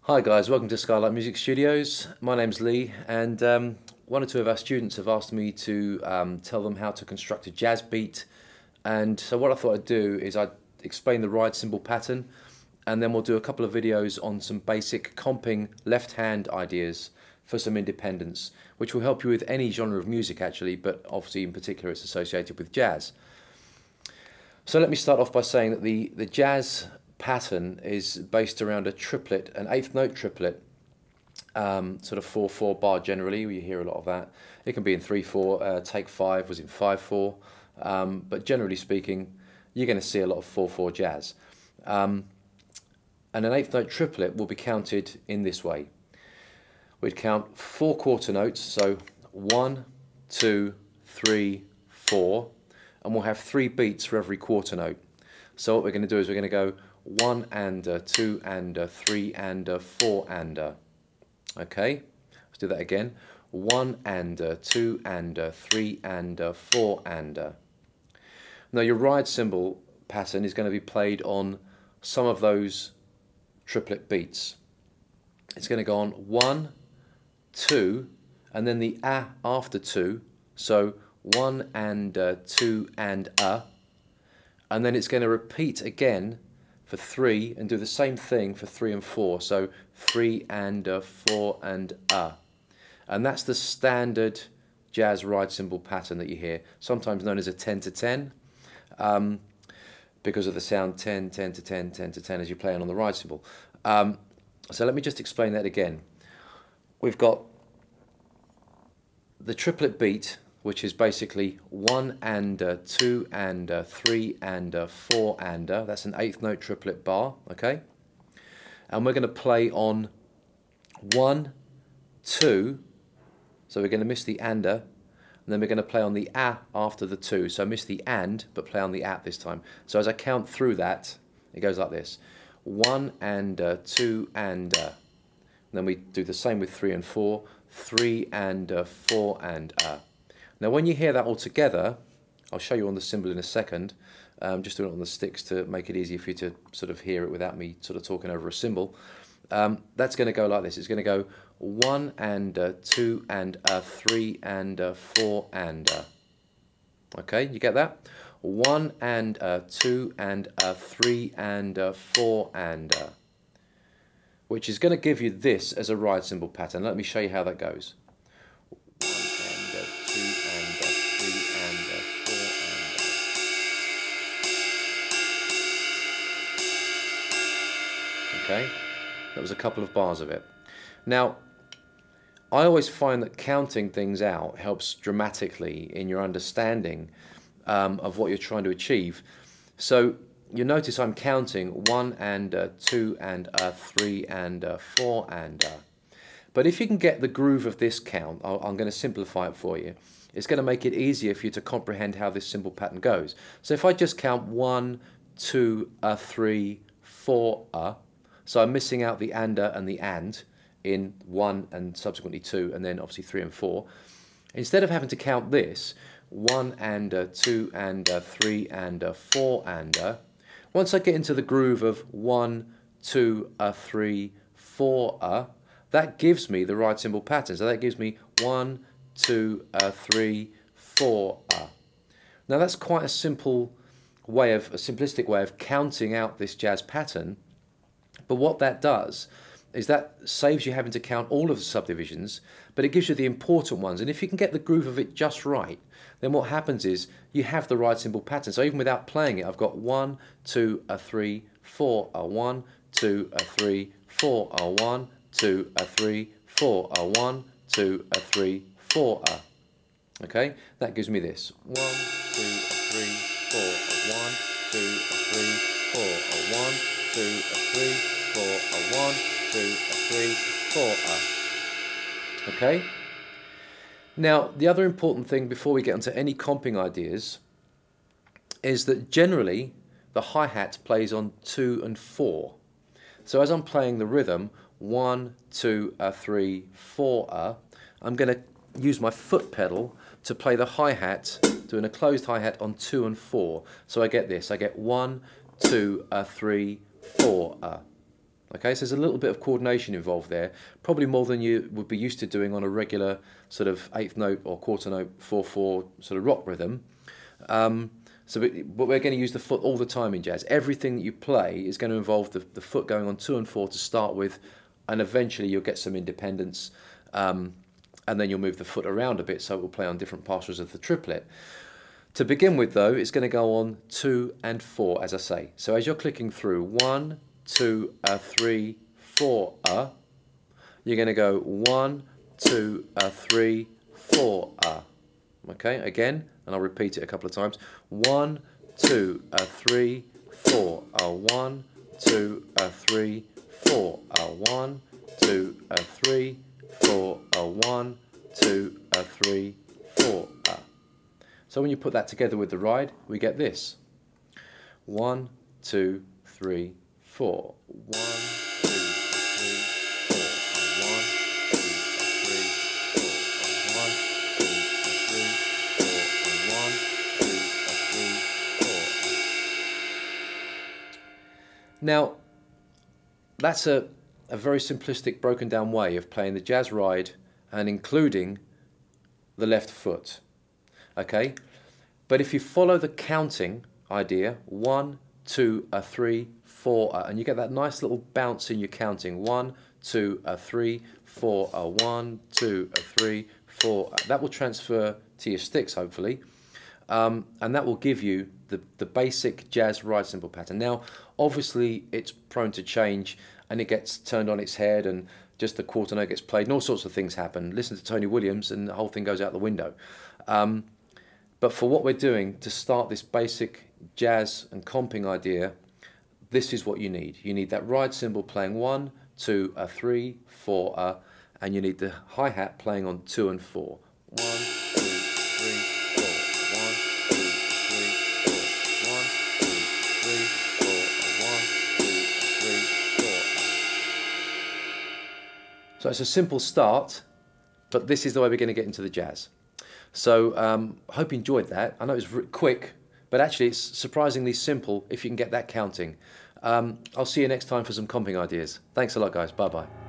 Hi guys, welcome to Skylight Music Studios. My name's Lee, and one or two of our students have asked me to tell them how to construct a jazz beat. And so what I thought I'd do is I'd explain the ride cymbal pattern, and then we'll do a couple of videos on some basic comping left hand ideas for some independence, which will help you with any genre of music actually, but obviously in particular it's associated with jazz. So let me start off by saying that the jazz pattern is based around a triplet, an eighth note triplet, sort of 4/4 bar generally. You hear a lot of that. It can be in 3/4. Take 5 was in 5/4, but generally speaking, you're going to see a lot of 4/4 jazz. And an eighth note triplet will be counted in this way. We'd count 4 quarter notes, so 1, 2, 3, 4, and we'll have 3 beats for every quarter note. So what we're going to do is we're going to go 1 and 2 and 3 and 4 and. Okay, let's do that again. 1 and 2 and 3 and 4 and. Now your ride cymbal pattern is going to be played on some of those triplet beats. It's going to go on 1, 2, and then the after 2. So 1 and 2 and and then it's going to repeat again for 3 and do the same thing for 3 and 4. So 3 and 4 and and that's the standard jazz ride cymbal pattern that you hear, sometimes known as a 10 to 10, because of the sound 10, 10 to 10, 10 to 10 as you're playing on the ride cymbal. So let me just explain that again. We've got the triplet beat, which is basically 1 and 2 and 3 and 4 and. That's an eighth note triplet bar, okay? And we're going to play on 1, 2, so we're going to miss the and then we're going to play on the after the 2, so miss the and, but play on the this time. So as I count through that, it goes like this: 1 and 2 and. Then we do the same with 3 and 4, 3 and 4 and. Now when you hear that all together, I'll show you on the cymbal in a second, just doing it on the sticks to make it easier for you to sort of hear it without me sort of talking over a cymbal. That's going to go like this. It's going to go 1 and 2 and 3 and 4 and. Okay, you get that? 1 and 2 and 3 and 4 and. Which is going to give you this as a ride cymbal pattern. Let me show you how that goes. Okay, that was a couple of bars of it. Now, I always find that counting things out helps dramatically in your understanding of what you're trying to achieve. So you notice I'm counting 1 and 2 and 3 and 4 and. But if you can get the groove of this count, I'm going to simplify it for you. It's going to make it easier for you to comprehend how this cymbal pattern goes. So if I just count 1, 2, 3, 4, so I'm missing out the and in 1 and subsequently 2, and then obviously 3 and 4. Instead of having to count this 1 and 2 and 3 and 4 and, once I get into the groove of 1, 2, 3, 4, that gives me the ride cymbal pattern. So that gives me 1, 2, 3, 4. Now that's quite a simple way of, a simplistic way of counting out this jazz pattern. But what that does is that saves you having to count all of the subdivisions, but it gives you the important ones. And if you can get the groove of it just right, then what happens is you have the ride cymbal pattern. So even without playing it, I've got 1, 2, 3, 4, 1, 2, 3, 4, 1, 2, 3, 4, 1, 2, 3, 4. Okay, that gives me this: 1, 2, 3, 4, 1, 2, 3, 4, 1, 2, 3, 4, 1, 2, 3, 4. Okay? Now, the other important thing before we get into any comping ideas is that generally the hi-hat plays on 2 and 4. So as I'm playing the rhythm, 1, 2, 3, 4, I'm going to use my foot pedal to play the hi-hat, doing a closed hi-hat on 2 and 4. So I get this, I get 1, 2, 3, 4. Okay, so there's a little bit of coordination involved there, probably more than you would be used to doing on a regular sort of eighth note or quarter note 4/4 sort of rock rhythm. But we're going to use the foot all the time in jazz. Everything that you play is going to involve the foot going on 2 and 4 to start with, and eventually you'll get some independence, and then you'll move the foot around a bit so it will play on different parcels of the triplet. To begin with though, it's going to go on 2 and 4, as I say. So as you're clicking through 1, 2, 3, 4, you're going to go 1, 2, 3, 4, okay, again, and I'll repeat it a couple of times. 1, 2, 3, 4, 1, 2, 3, 4, 1, 2, 3, 4, 1, 2, 3, 4. So when you put that together with the ride, we get this. 1, 2, 3, 4. 1, 2, 3, 4. 1, 2, 3, 4. 1, 2, 3, 4. 1, 2, 3, 4. Now, that's a very simplistic, broken down way of playing the jazz ride and including the left foot. Okay, but if you follow the counting idea, 1, 2, 3, 4, and you get that nice little bounce in your counting, 1, 2, 3, 4, 1, 2, 3, 4, that will transfer to your sticks hopefully, and that will give you the basic jazz ride cymbal pattern. Now obviously it's prone to change and it gets turned on its head and just the quarter note gets played and all sorts of things happen. Listen to Tony Williams and the whole thing goes out the window. But for what we're doing to start this basic jazz and comping idea, this is what you need. You need that ride cymbal playing 1, 2, 3, 4, and you need the hi-hat playing on 2 and 4. 1, 2, 3, 4. 1, 2, 3, 4. 1, 2, 3, 4. 1, 2, 3, 4. So it's a simple start, but this is the way we're going to get into the jazz. So I hope you enjoyed that. I know it was quick, but actually it's surprisingly simple if you can get that counting. I'll see you next time for some comping ideas. Thanks a lot, guys. Bye-bye.